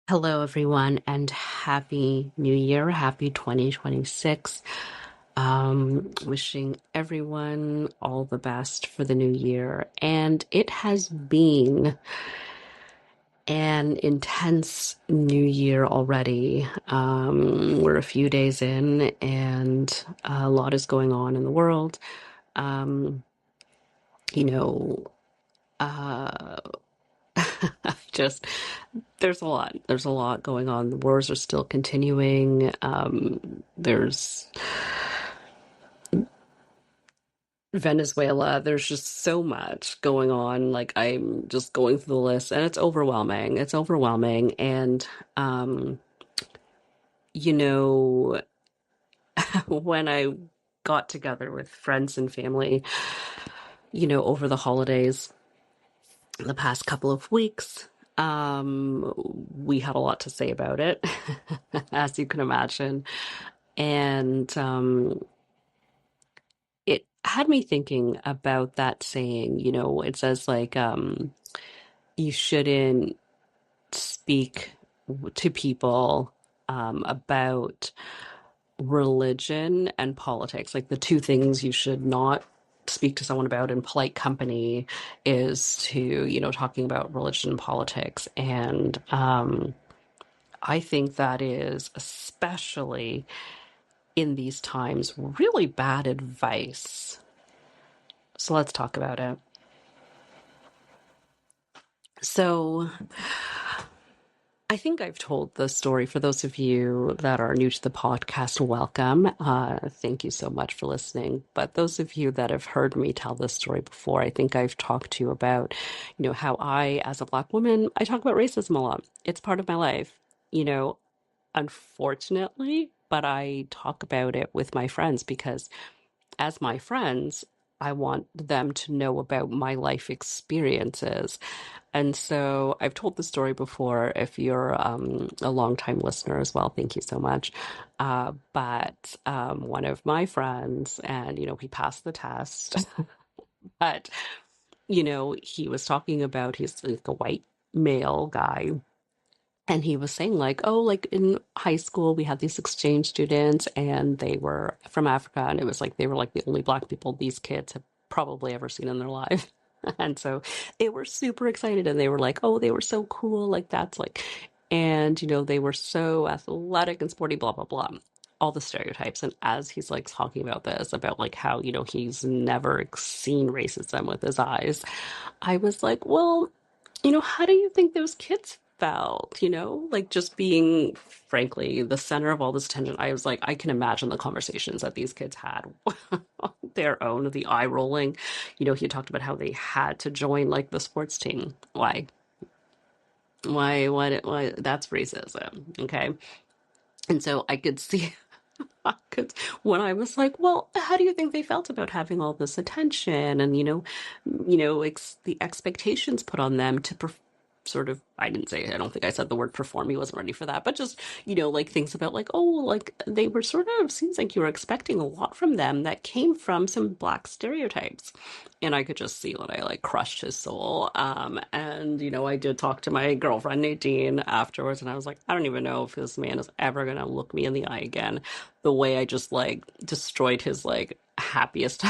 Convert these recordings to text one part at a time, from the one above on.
Hello, everyone, and Happy New Year. Happy 2026. Wishing everyone all the best for the new year. And it has been an intense new year already. We're a few days in, and a lot is going on in the world. Um, you know, uh, just there's a lot going on. The wars are still continuing. There's Venezuela. There's just so much going on. Like, I'm just going through the list, and it's overwhelming. And um you know when I got together with friends and family, over the holidays, the past couple of weeks, we had a lot to say about it, as you can imagine. And it had me thinking about that saying. It says, like, you shouldn't speak to people about religion and politics. Like, the two things you should not speak to someone about in polite company is to, talking about religion and politics. And I think that is, especially in these times, really bad advice. So let's talk about it. So I think I've told the story. For those of you that are new to the podcast, welcome. Thank you so much for listening. But those of you that have heard me tell this story before, I think I've talked to you about, how I, as a Black woman, I talk about racism a lot. It's part of my life, you know, unfortunately, but I talk about it with my friends because, as my friends, I want them to know about my life experiences. And so I've told the story before. If you're a longtime listener as well, thank you so much. But one of my friends, and, he passed the test, but, he was talking about, he's like a white male guy. And he was saying, like, oh, like, in high school, we had these exchange students, and they were from Africa. And it was like they were like the only Black people these kids have probably ever seen in their life. And so they were super excited, and they were like, oh, they were so cool. Like, that's like, and, they were so athletic and sporty, blah, blah, blah. All the stereotypes. And as he's like talking about this, about like how, he's never seen racism with his eyes, I was like, well, how do you think those kids felt? Like, just being, frankly, the center of all this attention. I was like, I can imagine the conversations that these kids had on their own, the eye rolling. He talked about how they had to join, like, the sports team. Why? Why? That's racism. Okay. And so I could see, because when I was like, well, how do you think they felt about having all this attention, and, the expectations put on them to sort of, I didn't say, I don't think I said the word perform. He wasn't ready for that, but just, like, things about, like, oh, like, they were sort of, seems like you were expecting a lot from them that came from some Black stereotypes. And I could just see that I, like, crushed his soul. And, I did talk to my girlfriend Nadine afterwards, and I was like, I don't even know if this man is ever gonna look me in the eye again, the way I just, like, destroyed his, like, happiest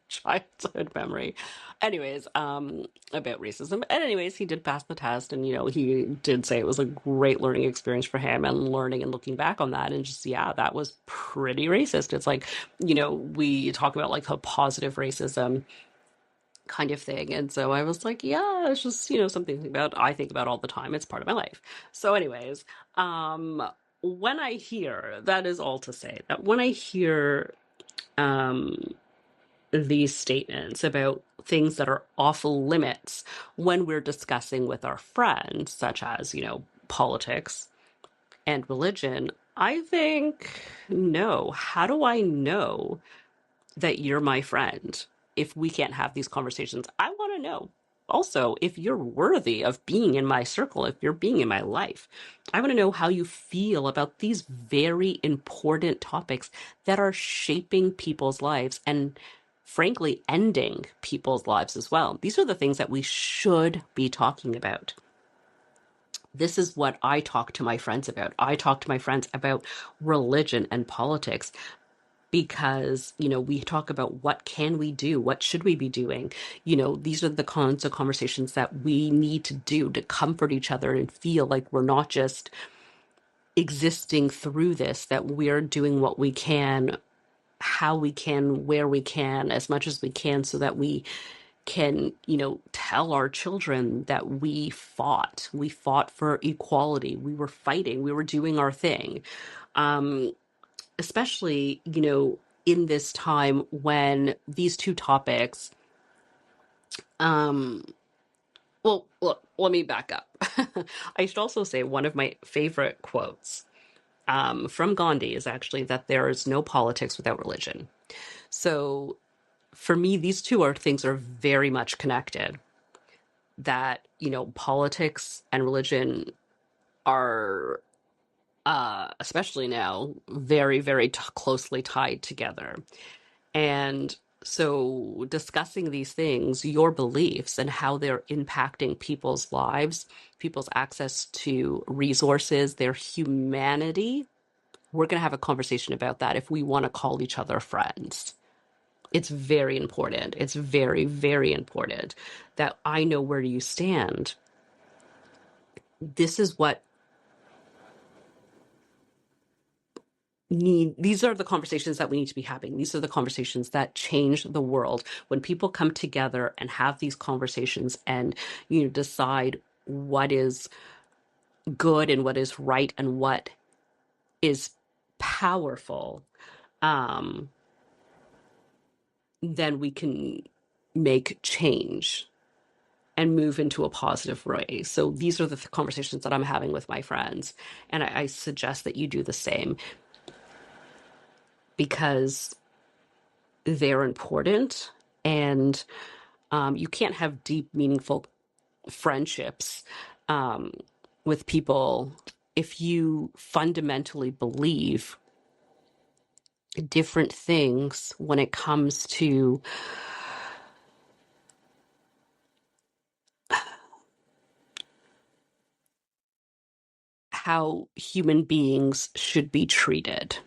childhood memory. Anyways, about racism. And anyways, he did pass the test, and, he did say it was a great learning experience for him, and learning and looking back on that, and just, yeah, that was pretty racist. It's like, we talk about, like, a positive racism kind of thing. And so I was like, yeah, it's just, something about, I think about all the time. It's part of my life. So anyways, when I hear, that is all to say that when I hear um these statements about things that are off limits when we're discussing with our friends, such as, politics and religion, I think, no. How do I know that you're my friend if we can't have these conversations? I want to know. Also, if you're worthy of being in my circle, if you're being in my life, I want to know how you feel about these very important topics that are shaping people's lives and, frankly, ending people's lives as well. These are the things that we should be talking about. This is what I talk to my friends about. I talk to my friends about religion and politics because, we talk about what can we do? What should we be doing? These are the kinds of conversations that we need to do to comfort each other and feel like we're not just existing through this, that we're doing what we can, how we can, where we can, as much as we can, so that we can, tell our children that we fought. We fought for equality. We were fighting. We were doing our thing. Especially, in this time when these two topics, um, well, look, let me back up. I should also say one of my favorite quotes from Gandhi is actually that there is no politics without religion. So for me, these two things are very much connected. That, politics and religion are, especially now, very, very closely tied together. And so discussing these things, your beliefs and how they're impacting people's lives, people's access to resources, their humanity, we're going to have a conversation about that if we want to call each other friends. It's very important. It's very, very important that I know where you stand. This is what these are the conversations that we need to be having. These are the conversations that change the world. When people come together and have these conversations and, decide what is good and what is right and what is powerful, then we can make change and move into a positive way. So these are the conversations that I'm having with my friends. And I suggest that you do the same, because they're important, and you can't have deep, meaningful friendships with people if you fundamentally believe different things when it comes to how human beings should be treated.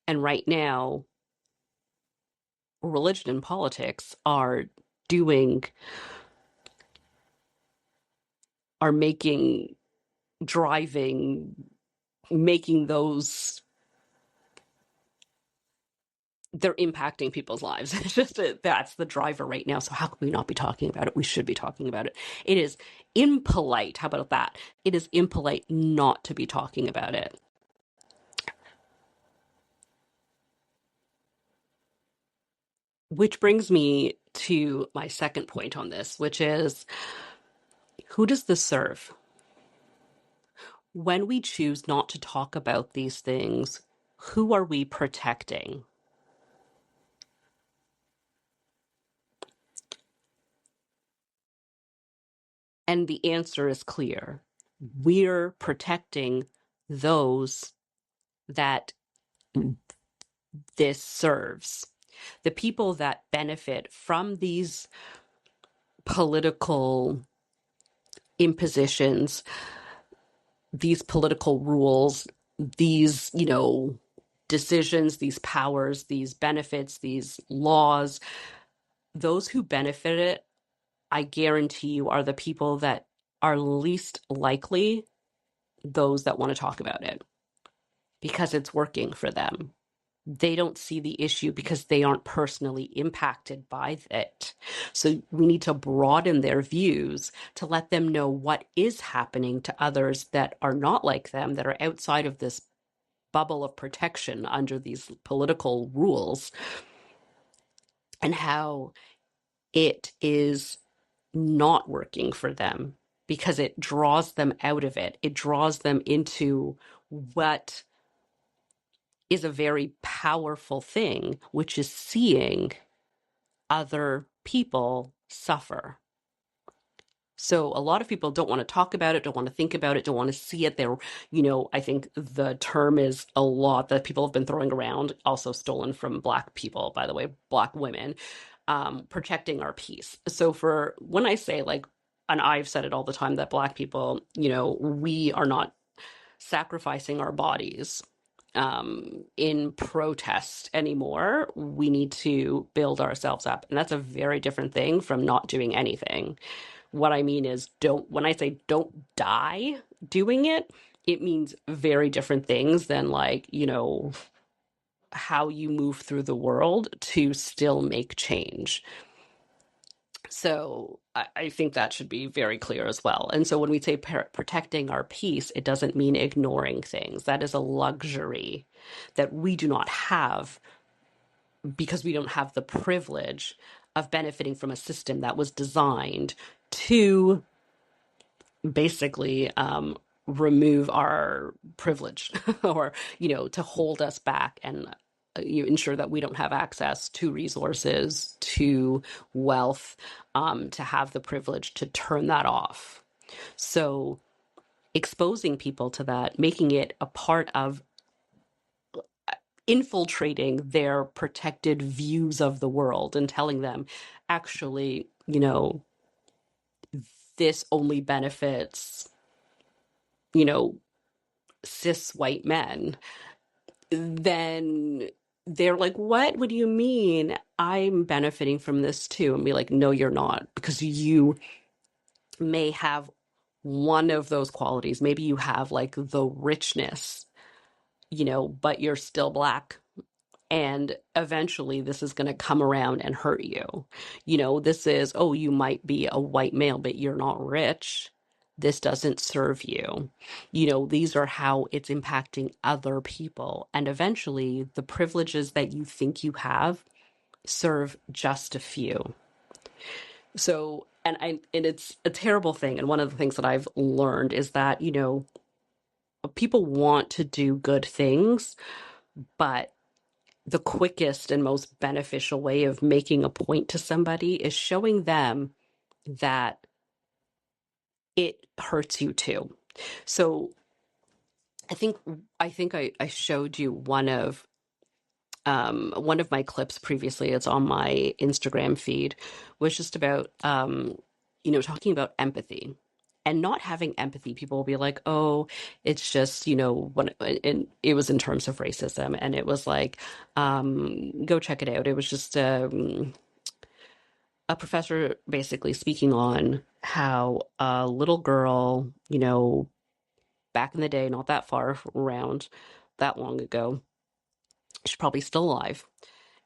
And right now, religion and politics are doing, are making, driving, making those, they're impacting people's lives. It's just that's the driver right now. So how can we not be talking about it? We should be talking about it. It is impolite. How about that? It is impolite not to be talking about it. Which brings me to my second point on this, which is, who does this serve? When we choose not to talk about these things, who are we protecting? And the answer is clear. We're protecting those that this serves. The people that benefit from these political impositions, these political rules, these, decisions, these powers, these benefits, these laws, those who benefit it, I guarantee you, are the people that are least likely those that want to talk about it, because it's working for them. They don't see the issue because they aren't personally impacted by it. So we need to broaden their views to let them know what is happening to others that are not like them, that are outside of this bubble of protection under these political rules, and how it is not working for them, because it draws them out of it. It draws them into what is a very powerful thing, which is seeing other people suffer. So a lot of people don't want to talk about it, don't want to think about it, don't want to see it. They're, I think the term is a lot that people have been throwing around, also stolen from Black people, by the way, Black women, protecting our peace. So for when I say, like, and I've said it all the time, that Black people, we are not sacrificing our bodies in protest anymore. We need to build ourselves up. And that's a very different thing from not doing anything. What I mean is, when I say don't die doing it, it means very different things than, like, how you move through the world to still make change. So I think that should be very clear as well. And so when we say protecting our peace, it doesn't mean ignoring things. That is a luxury that we do not have, because we don't have the privilege of benefiting from a system that was designed to basically remove our privilege or, to hold us back and you ensure that we don't have access to resources, to wealth, to have the privilege to turn that off. So exposing people to that, making it a part of infiltrating their protected views of the world and telling them, actually, this only benefits, cis white men, then they're like, what do you mean? I'm benefiting from this too. And be like, no, you're not, because you may have one of those qualities. Maybe you have like the richness, but you're still Black. And eventually this is going to come around and hurt you. This is, oh, you might be a white male, but you're not rich. This doesn't serve you. These are how it's impacting other people. And eventually the privileges that you think you have serve just a few. So, and it's a terrible thing. And one of the things that I've learned is that, people want to do good things, but the quickest and most beneficial way of making a point to somebody is showing them that it hurts you too. So I think I showed you one of my clips previously. It's on my Instagram feed, was just about talking about empathy. And not having empathy, people will be like, oh, it's just, and it was in terms of racism. And it was like, go check it out. It was just a professor basically speaking on how a little girl, back in the day, not that far around, that long ago, she's probably still alive,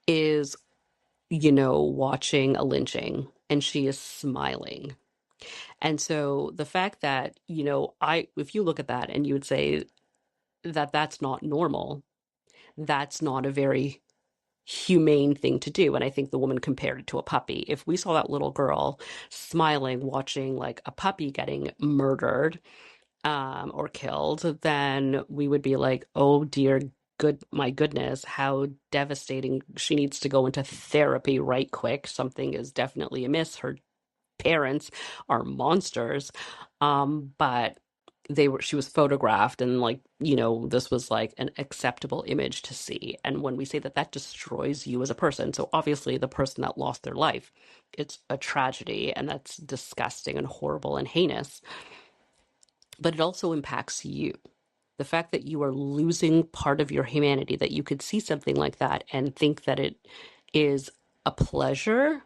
is, watching a lynching, and she is smiling. And so the fact that, if you look at that and you would say that that's not normal, that's not a very humane thing to do. And I think the woman compared it to a puppy. If we saw that little girl smiling, watching like a puppy getting murdered or killed, then we would be like, oh dear, my goodness, how devastating. She needs to go into therapy right quick. Something is definitely amiss. Her parents are monsters. But she was photographed, and like, this was like an acceptable image to see. And when we say that destroys you as a person, so obviously the person that lost their life, it's a tragedy, and that's disgusting and horrible and heinous. But it also impacts you. The fact that you are losing part of your humanity, that you could see something like that and think that it is a pleasure,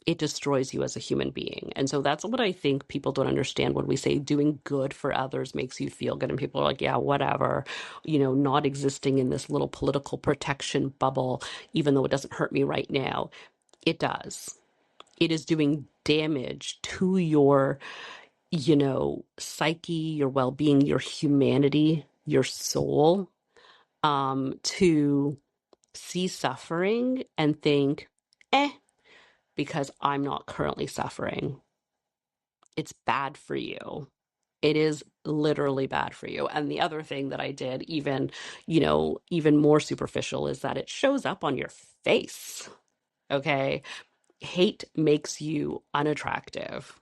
it destroys you as a human being. And so that's what I think people don't understand when we say doing good for others makes you feel good. And people are like, yeah, whatever, not existing in this little political protection bubble, even though it doesn't hurt me right now. It does. It is doing damage to your psyche, your well-being, your humanity, your soul, to see suffering and think, because I'm not currently suffering, it's bad for you. It is literally bad for you. And the other thing that I did, even more superficial, is that it shows up on your face. Okay. Hate makes you unattractive.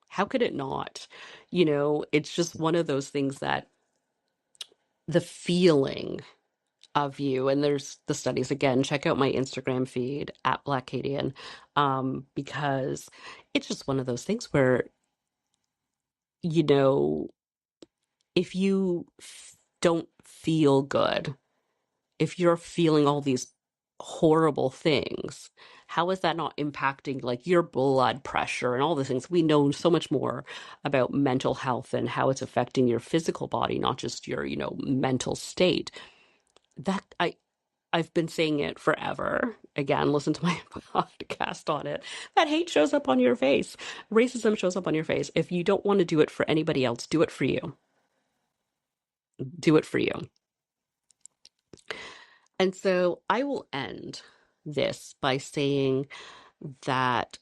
How could it not? It's just one of those things that the feeling of you. And there's the studies again. Check out my Instagram feed at Blacadian, because it's just one of those things where, you know, if you don't feel good, if you're feeling all these horrible things, how is that not impacting like your blood pressure and all the things? We know so much more about mental health and how it's affecting your physical body, not just your, mental state. That I've been saying it forever. Again, listen to my podcast on it. That hate shows up on your face. Racism shows up on your face. If you don't want to do it for anybody else, do it for you. Do it for you. And so I will end this by saying that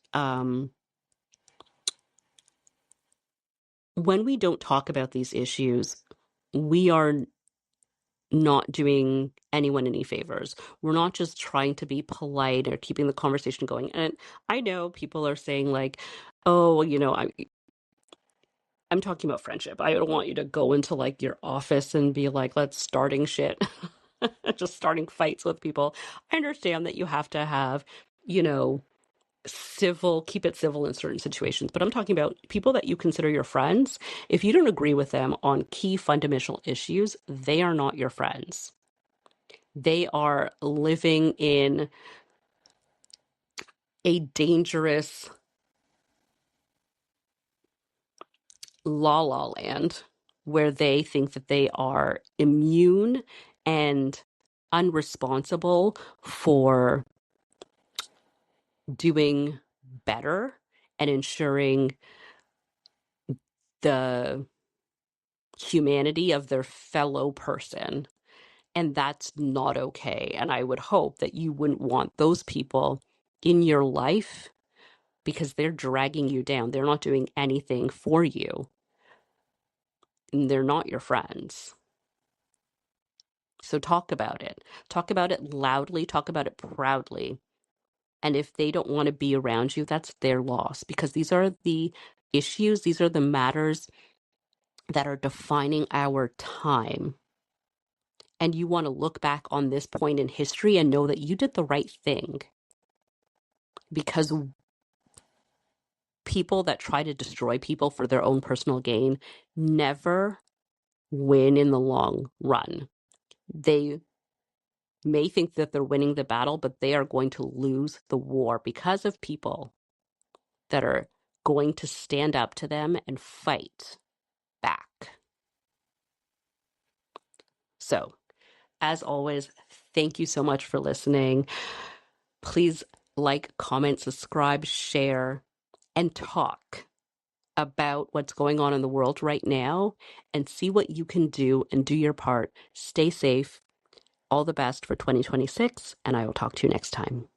when we don't talk about these issues, we are not doing anyone any favors. We're not just trying to be polite or keeping the conversation going. And I know people are saying like, oh, I'm talking about friendship. I don't want you to go into like your office and be like, let's starting shit, just starting fights with people. I understand that you have to have, you know, keep it civil in certain situations, but I'm talking about people that you consider your friends. If you don't agree with them on key fundamental issues, they are not your friends. They are living in a dangerous la land where they think that they are immune and unresponsible for doing better and ensuring the humanity of their fellow person. And that's not okay. And I would hope that you wouldn't want those people in your life because they're dragging you down. They're not doing anything for you. And they're not your friends. So talk about it. Talk about it loudly. Talk about it proudly. And if they don't want to be around you, that's their loss, because these are the issues, these are the matters that are defining our time. And you want to look back on this point in history and know that you did the right thing. Because people that try to destroy people for their own personal gain never win in the long run. They may think that they're winning the battle, but they are going to lose the war because of people that are going to stand up to them and fight back. So, as always, thank you so much for listening. Please like, comment, subscribe, share, and talk about what's going on in the world right now and see what you can do and do your part. Stay safe. All the best for 2026, and I will talk to you next time.